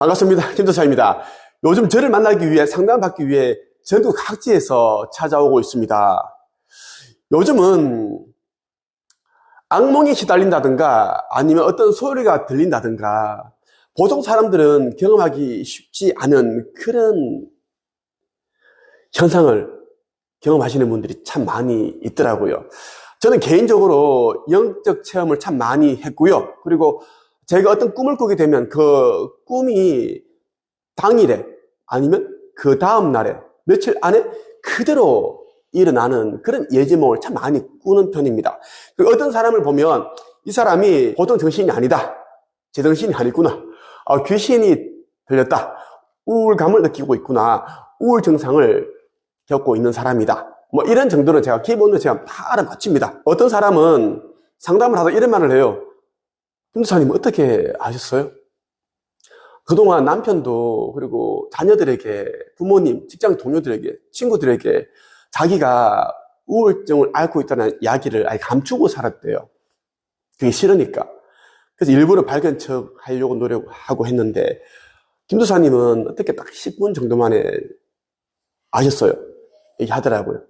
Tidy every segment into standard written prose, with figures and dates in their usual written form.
반갑습니다. 김도사입니다. 요즘 저를 만나기 위해 상담받기 위해 전국 각지에서 찾아오고 있습니다. 요즘은 악몽에 시달린다든가 아니면 어떤 소리가 들린다든가 보통 사람들은 경험하기 쉽지 않은 그런 현상을 경험하시는 분들이 참 많이 있더라고요. 저는 개인적으로 영적 체험을 참 많이 했고요. 그리고 제가 어떤 꿈을 꾸게 되면 그 꿈이 당일에 아니면 그 다음 날에 며칠 안에 그대로 일어나는 그런 예지몽을 참 많이 꾸는 편입니다. 그리고 어떤 사람을 보면 이 사람이 보통 정신이 아니다. 제 정신이 아니구나. 귀신이 들렸다. 우울감을 느끼고 있구나. 우울 증상을 겪고 있는 사람이다. 뭐 이런 정도는 제가 기본으로 제가 다 알아맞힙니다. 어떤 사람은 상담을 하다 이런 말을 해요. 김도사님 어떻게 아셨어요? 그동안 남편도 그리고 자녀들에게 부모님, 직장 동료들에게 친구들에게 자기가 우울증을 앓고 있다는 이야기를 아예 감추고 살았대요. 그게 싫으니까. 그래서 일부러 밝은 척 하려고 노력하고 했는데 김도사님은 어떻게 딱 10분 정도 만에 아셨어요? 얘기하더라고요.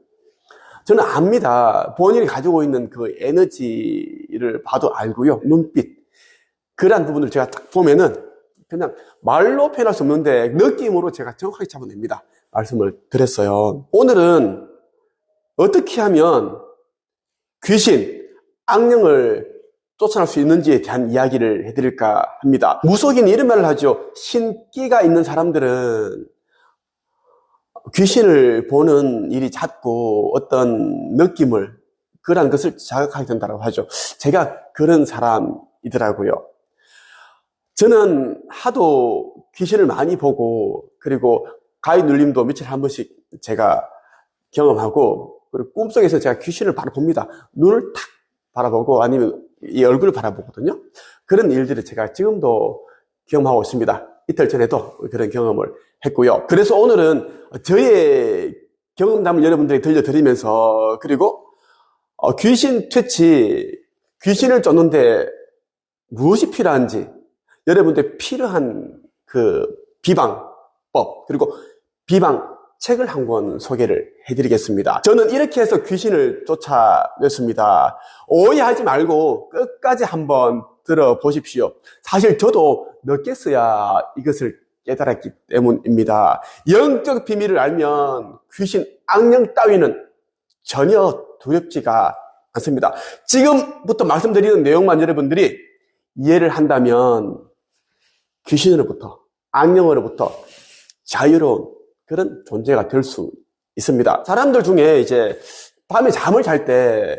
저는 압니다. 본인이 가지고 있는 그 에너지를 봐도 알고요. 눈빛. 그러한 부분을 제가 딱 보면은 그냥 말로 표현할 수 없는데 느낌으로 제가 정확하게 잡아냅니다. 말씀을 드렸어요. 오늘은 어떻게 하면 귀신, 악령을 쫓아낼 수 있는지에 대한 이야기를 해드릴까 합니다. 무속인 이런 말을 하죠. 신기가 있는 사람들은 귀신을 보는 일이 잦고 어떤 느낌을 그런 것을 자극하게 된다고 하죠. 제가 그런 사람이더라고요. 저는 하도 귀신을 많이 보고 그리고 가위 눌림도 며칠에 한 번씩 제가 경험하고 그리고 꿈속에서 제가 귀신을 바로 봅니다. 눈을 탁 바라보고 아니면 이 얼굴을 바라보거든요. 그런 일들을 제가 지금도 경험하고 있습니다. 이틀 전에도 그런 경험을 했고요. 그래서 오늘은 저의 경험담을 여러분들에게 들려드리면서 그리고 귀신 퇴치, 귀신을 쫓는데 무엇이 필요한지 여러분들 필요한 그 비방법 그리고 비방책을 한 권 소개를 해드리겠습니다. 저는 이렇게 해서 귀신을 쫓아냈습니다. 오해하지 말고 끝까지 한번 들어보십시오. 사실 저도 늦게서야 이것을 깨달았기 때문입니다. 영적 비밀을 알면 귀신, 악령 따위는 전혀 두렵지가 않습니다. 지금부터 말씀드리는 내용만 여러분들이 이해를 한다면 귀신으로부터, 악령으로부터 자유로운 그런 존재가 될 수 있습니다. 사람들 중에 이제 밤에 잠을 잘 때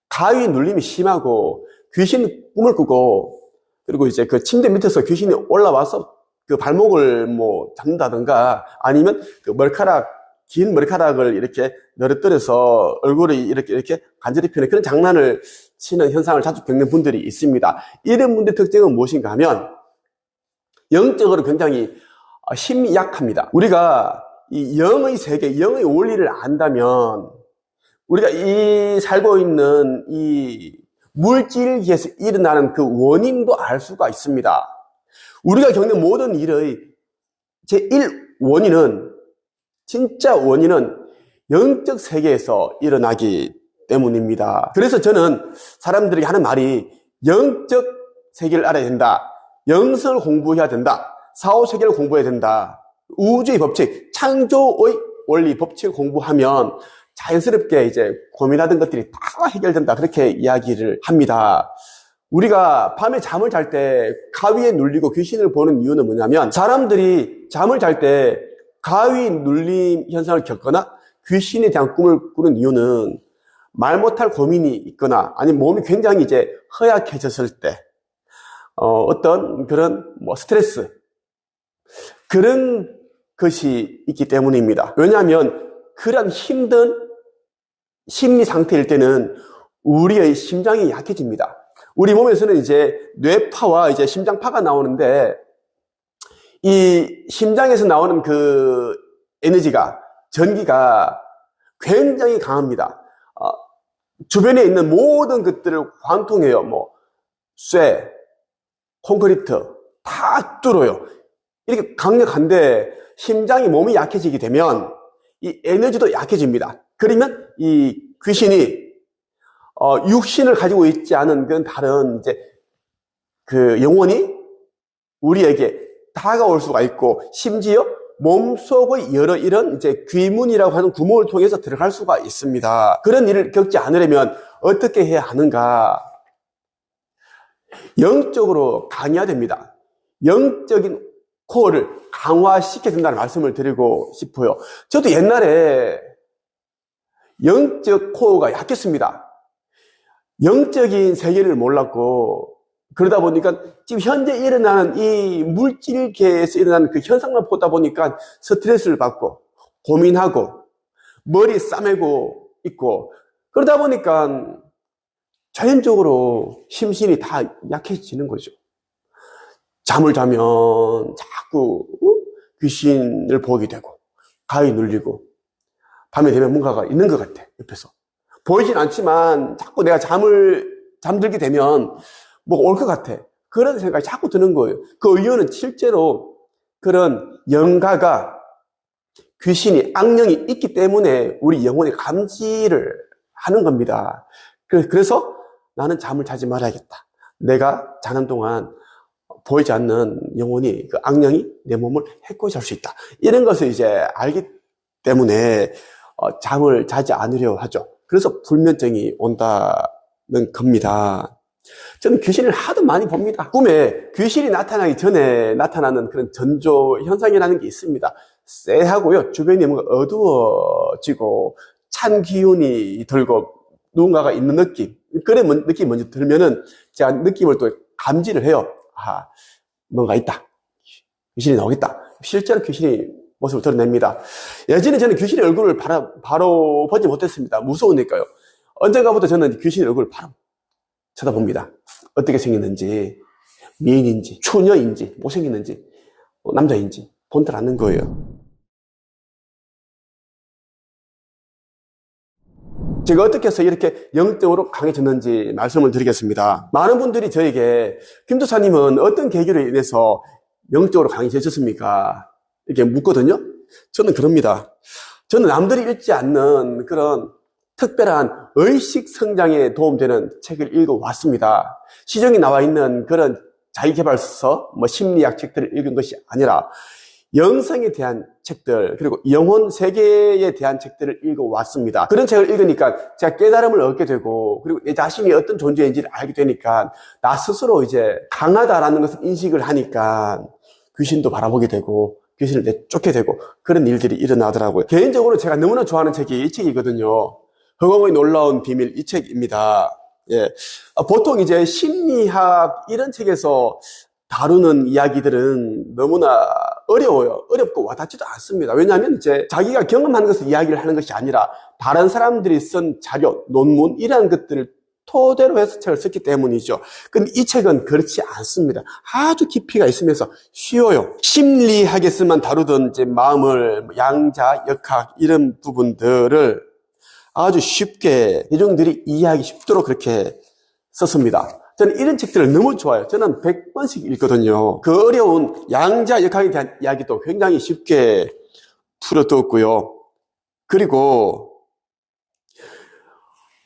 가위 눌림이 심하고 귀신 꿈을 꾸고 그리고 이제 그 침대 밑에서 귀신이 올라와서 그 발목을 뭐 잡는다든가 아니면 그 긴 머리카락을 이렇게 늘어뜨려서 얼굴을 이렇게 간절히 펴는 그런 장난을 치는 현상을 자주 겪는 분들이 있습니다. 이런 분들의 특징은 무엇인가 하면 영적으로 굉장히 힘이 약합니다. 우리가 이 영의 세계, 영의 원리를 안다면 우리가 이 살고 있는 이 물질계에서 일어나는 그 원인도 알 수가 있습니다. 우리가 겪는 모든 일의 제1원인은 진짜 원인은 영적 세계에서 일어나기 때문입니다. 그래서 저는 사람들에게 하는 말이 영적 세계를 알아야 된다. 영성을 공부해야 된다. 사후세계를 공부해야 된다. 우주의 법칙, 창조의 원리 법칙을 공부하면 자연스럽게 이제 고민하던 것들이 다 해결된다. 그렇게 이야기를 합니다. 우리가 밤에 잠을 잘 때 가위에 눌리고 귀신을 보는 이유는 뭐냐면 사람들이 잠을 잘 때 가위 눌림 현상을 겪거나 귀신에 대한 꿈을 꾸는 이유는 말 못할 고민이 있거나 아니면 몸이 굉장히 이제 허약해졌을 때 어떤 그런 스트레스 그런 것이 있기 때문입니다. 왜냐하면 그런 힘든 심리 상태일 때는 우리의 심장이 약해집니다. 우리 몸에서는 이제 뇌파와 이제 심장파가 나오는데 이 심장에서 나오는 그 에너지가 전기가 굉장히 강합니다. 주변에 있는 모든 것들을 관통해요. 쇠, 콘크리트 다 뚫어요. 이렇게 강력한데 심장이 몸이 약해지게 되면 이 에너지도 약해집니다. 그러면 이 귀신이 육신을 가지고 있지 않은 그런 다른 이제 그 영혼이 우리에게 다가올 수가 있고, 심지어 몸속의 여러 이런 이제 귀문이라고 하는 구멍을 통해서 들어갈 수가 있습니다. 그런 일을 겪지 않으려면 어떻게 해야 하는가? 영적으로 강해야 됩니다. 영적인 코어를 강화시켜야 된다는 말씀을 드리고 싶어요. 저도 옛날에 영적 코어가 약했습니다. 영적인 세계를 몰랐고, 그러다 보니까 지금 현재 일어나는 이 물질계에서 일어나는 그 현상만 보다 보니까 스트레스를 받고 고민하고 머리 싸매고 있고, 그러다 보니까 자연적으로 심신이 다 약해지는 거죠. 잠을 자면 자꾸 귀신을 보게 되고 가위 눌리고, 밤에 되면 뭔가가 있는 것 같아, 옆에서. 보이진 않지만 자꾸 내가 잠들게 되면 뭐가 올 것 같아. 그런 생각이 자꾸 드는 거예요. 그 이유는 실제로 그런 영가가, 귀신이, 악령이 있기 때문에 우리 영혼이 감지를 하는 겁니다. 그래서 나는 잠을 자지 말아야겠다. 내가 자는 동안 보이지 않는 영혼이, 그 악령이 내 몸을 해코지 할 수 있다. 이런 것을 이제 알기 때문에 잠을 자지 않으려 하죠. 그래서 불면증이 온다는 겁니다. 저는 귀신을 하도 많이 봅니다. 꿈에 귀신이 나타나기 전에 나타나는 그런 전조 현상이라는 게 있습니다. 쎄하고요, 주변이 뭔가 어두워지고 찬 기운이 들고 누군가가 있는 느낌, 그런 느낌이 먼저 들면은 제가 느낌을 또 감지를 해요. 아, 뭔가 있다, 귀신이 나오겠다. 실제로 귀신이 모습을 드러냅니다. 예전에 저는 귀신의 얼굴을 바로 보지 못했습니다. 무서우니까요. 언젠가부터 저는 귀신의 얼굴을 바로 쳐다봅니다. 어떻게 생겼는지, 미인인지, 처녀인지, 못생겼는지, 남자인지 본들 않는 거예요. 제가 어떻게 해서 이렇게 영적으로 강해졌는지 말씀을 드리겠습니다. 많은 분들이 저에게 김도사님은 어떤 계기로 인해서 영적으로 강해지셨습니까? 이렇게 묻거든요. 저는 그럽니다. 저는 남들이 읽지 않는 그런 특별한 의식 성장에 도움되는 책을 읽어왔습니다. 시중에 나와 있는 그런 자기개발서, 심리학 책들을 읽은 것이 아니라 영성에 대한 책들, 그리고 영혼 세계에 대한 책들을 읽어왔습니다. 그런 책을 읽으니까 제가 깨달음을 얻게 되고, 그리고 내 자신이 어떤 존재인지를 알게 되니까 나 스스로 이제 강하다라는 것을 인식을 하니까 귀신도 바라보게 되고 귀신을 내쫓게 되고 그런 일들이 일어나더라고요. 개인적으로 제가 너무나 좋아하는 책이 이 책이거든요. 허공의 놀라운 비밀, 이 책입니다. 예. 보통 이제 심리학 이런 책에서 다루는 이야기들은 너무나 어려워요. 어렵고 와닿지도 않습니다. 왜냐하면 이제 자기가 경험한 것을 이야기를 하는 것이 아니라 다른 사람들이 쓴 자료, 논문 이러한 것들을 토대로 해서 책을 썼기 때문이죠. 근데 이 책은 그렇지 않습니다. 아주 깊이가 있으면서 쉬워요. 심리학에서만 다루던 이제 마음을, 양자, 역학 이런 부분들을 아주 쉽게 대중들이 이해하기 쉽도록 그렇게 썼습니다. 저는 이런 책들을 너무 좋아해요. 저는 100번씩 읽거든요. 그 어려운 양자, 역학에 대한 이야기도 굉장히 쉽게 풀어두었고요. 그리고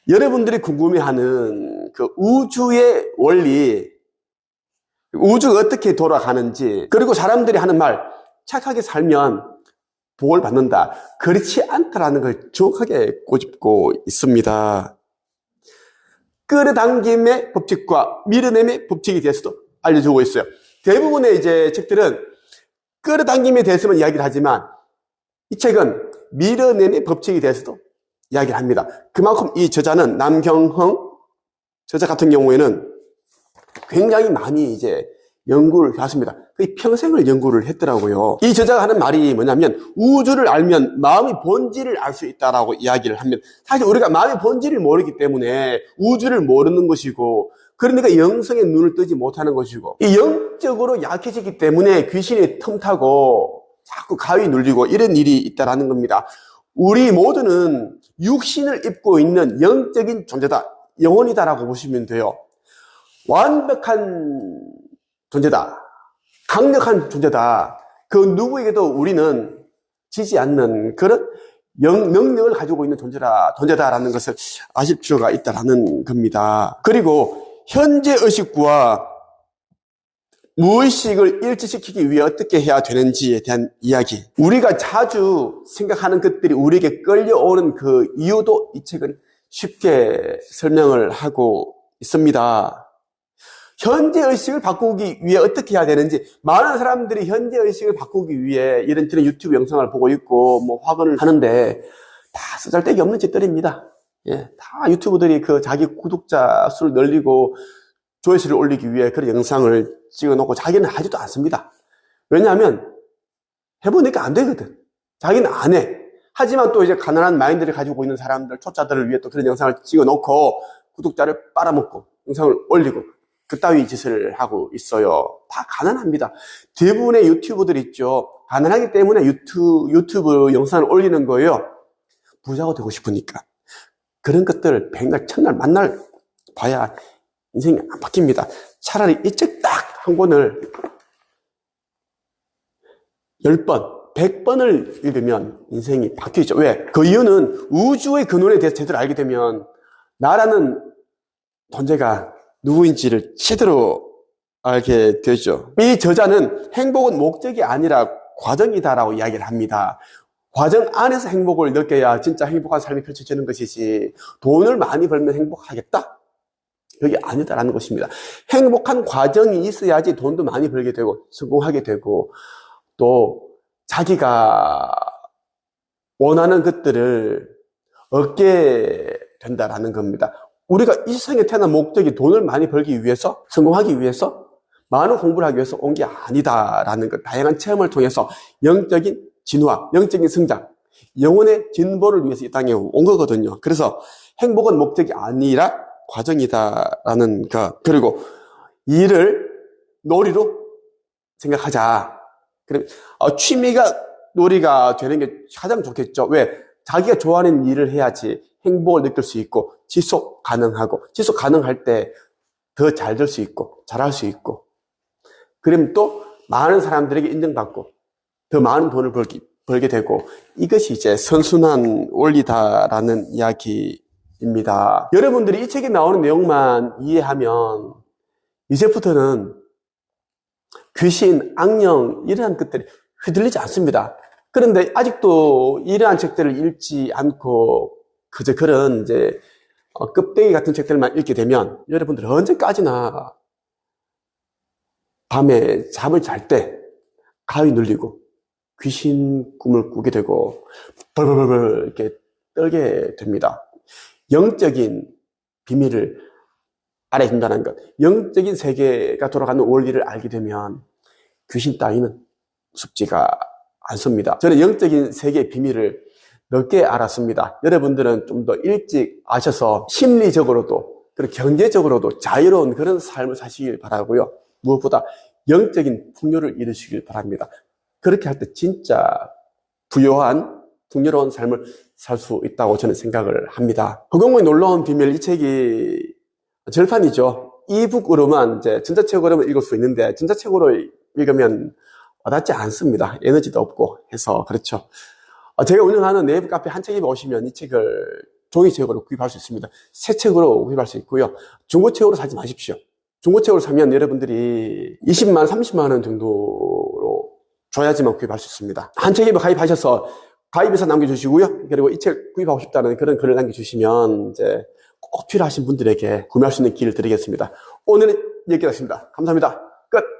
여러분들이 궁금해하는 그 우주의 원리, 우주가 어떻게 돌아가는지, 그리고 사람들이 하는 말, 착하게 살면 복을 받는다, 그렇지 않다라는 걸 정확하게 꼬집고 있습니다. 끌어당김의 법칙과 밀어냄의 법칙에 대해서도 알려주고 있어요. 대부분의 이제 책들은 끌어당김에 대해서만 이야기를 하지만 이 책은 밀어냄의 법칙에 대해서도 이야기를 합니다. 그만큼 이 저자는 남경흥 저자 같은 경우에는 굉장히 많이 이제 연구를 했습니다. 거의 평생을 연구를 했더라고요. 이 저자가 하는 말이 뭐냐면 우주를 알면 마음의 본질을 알 수 있다라고 이야기를 합니다. 사실 우리가 마음의 본질을 모르기 때문에 우주를 모르는 것이고, 그러니까 영성의 눈을 뜨지 못하는 것이고, 이 영적으로 약해지기 때문에 귀신이 틈타고 자꾸 가위 눌리고 이런 일이 있다라는 겁니다. 우리 모두는 육신을 입고 있는 영적인 존재다, 영혼이다라고 보시면 돼요. 완벽한 존재다, 강력한 존재다, 그 누구에게도 우리는 지지 않는 그런 능력을 가지고 있는 존재다라는 것을 아실 필요가 있다라는 겁니다. 그리고 현재 의식과 무의식을 일치시키기 위해 어떻게 해야 되는지에 대한 이야기. 우리가 자주 생각하는 것들이 우리에게 끌려오는 그 이유도 이 책은 쉽게 설명을 하고 있습니다. 현재 의식을 바꾸기 위해 어떻게 해야 되는지, 많은 사람들이 현재 의식을 바꾸기 위해 이런저런 유튜브 영상을 보고 있고 뭐 확언을 하는데 다 쓰잘데기 없는 짓들입니다. 예, 다 유튜브들이 그 자기 구독자 수를 늘리고 조회수를 올리기 위해 그런 영상을 찍어놓고 자기는 하지도 않습니다. 왜냐하면 해보니까 안 되거든. 자기는 안 해. 하지만 또 이제 가난한 마인드를 가지고 있는 사람들, 초짜들을 위해 또 그런 영상을 찍어놓고 구독자를 빨아먹고 영상을 올리고 그따위 짓을 하고 있어요. 다 가난합니다. 대부분의 유튜버들 있죠. 가난하기 때문에 유튜브 영상을 올리는 거예요. 부자가 되고 싶으니까. 그런 것들 백날 천날 만날 봐야 인생이 안 바뀝니다. 차라리 이 책 딱 한 권을 10번, 100번을 읽으면 인생이 바뀌죠. 왜? 그 이유는 우주의 근원에 대해서 제대로 알게 되면 나라는 존재가 누구인지를 제대로 알게 되죠. 이 저자는 행복은 목적이 아니라 과정이다라고 이야기를 합니다. 과정 안에서 행복을 느껴야 진짜 행복한 삶이 펼쳐지는 것이지 돈을 많이 벌면 행복하겠다? 그게 아니다라는 것입니다. 행복한 과정이 있어야지 돈도 많이 벌게 되고 성공하게 되고 또 자기가 원하는 것들을 얻게 된다라는 겁니다. 우리가 이 세상에 태어난 목적이 돈을 많이 벌기 위해서, 성공하기 위해서, 많은 공부를 하기 위해서 온 게 아니다라는 것. 다양한 체험을 통해서 영적인 진화, 영적인 성장, 영혼의 진보를 위해서 이 땅에 온 거거든요. 그래서 행복은 목적이 아니라 과정이다라는 것. 그리고 일을 놀이로 생각하자. 그럼 취미가 놀이가 되는 게 가장 좋겠죠. 왜? 자기가 좋아하는 일을 해야지 행복을 느낄 수 있고 지속 가능하고 지속 가능할 때 더 잘 될 수 있고 잘할 수 있고 그럼 또 많은 사람들에게 인정받고 더 많은 돈을 벌게 되고 이것이 이제 선순환 원리다라는 이야기입니다. 여러분들이 이 책에 나오는 내용만 이해하면 이제부터는 귀신, 악령 이러한 것들이 휘둘리지 않습니다. 그런데 아직도 이러한 책들을 읽지 않고 그저 그런 이제 껍데기 같은 책들만 읽게 되면 여러분들 언제까지나 밤에 잠을 잘 때 가위 눌리고 귀신 꿈을 꾸게 되고 벌벌벌 이렇게 떨게 됩니다. 영적인 비밀을 알아준다는 것, 영적인 세계가 돌아가는 원리를 알게 되면 귀신 따위는 무섭지가 않습니다. 저는 영적인 세계의 비밀을 늦게 알았습니다. 여러분들은 좀 더 일찍 아셔서 심리적으로도 그리고 경제적으로도 자유로운 그런 삶을 사시길 바라고요. 무엇보다 영적인 풍요를 이루시길 바랍니다. 그렇게 할 때 진짜 부요한 풍요로운 삶을 살 수 있다고 저는 생각을 합니다. 허경영의 놀라운 비밀, 이 책이 절판이죠. 이북으로만 이제 전자책으로만 읽을 수 있는데 전자책으로 읽으면 와닿지 않습니다. 에너지도 없고 해서 그렇죠. 제가 운영하는 네이버 카페 한책입에 오시면 이 책을 종이책으로 구입할 수 있습니다. 새 책으로 구입할 수 있고요. 중고책으로 사지 마십시오. 중고책으로 사면 여러분들이 20만 원, 30만 원 정도로 줘야지만 구입할 수 있습니다. 한책입에 가입하셔서 가입해서 남겨주시고요. 그리고 이 책 구입하고 싶다는 그런 글을 남겨주시면 이제 꼭 필요하신 분들에게 구매할 수 있는 기회를 드리겠습니다. 오늘은 여기까지입니다. 감사합니다. 끝!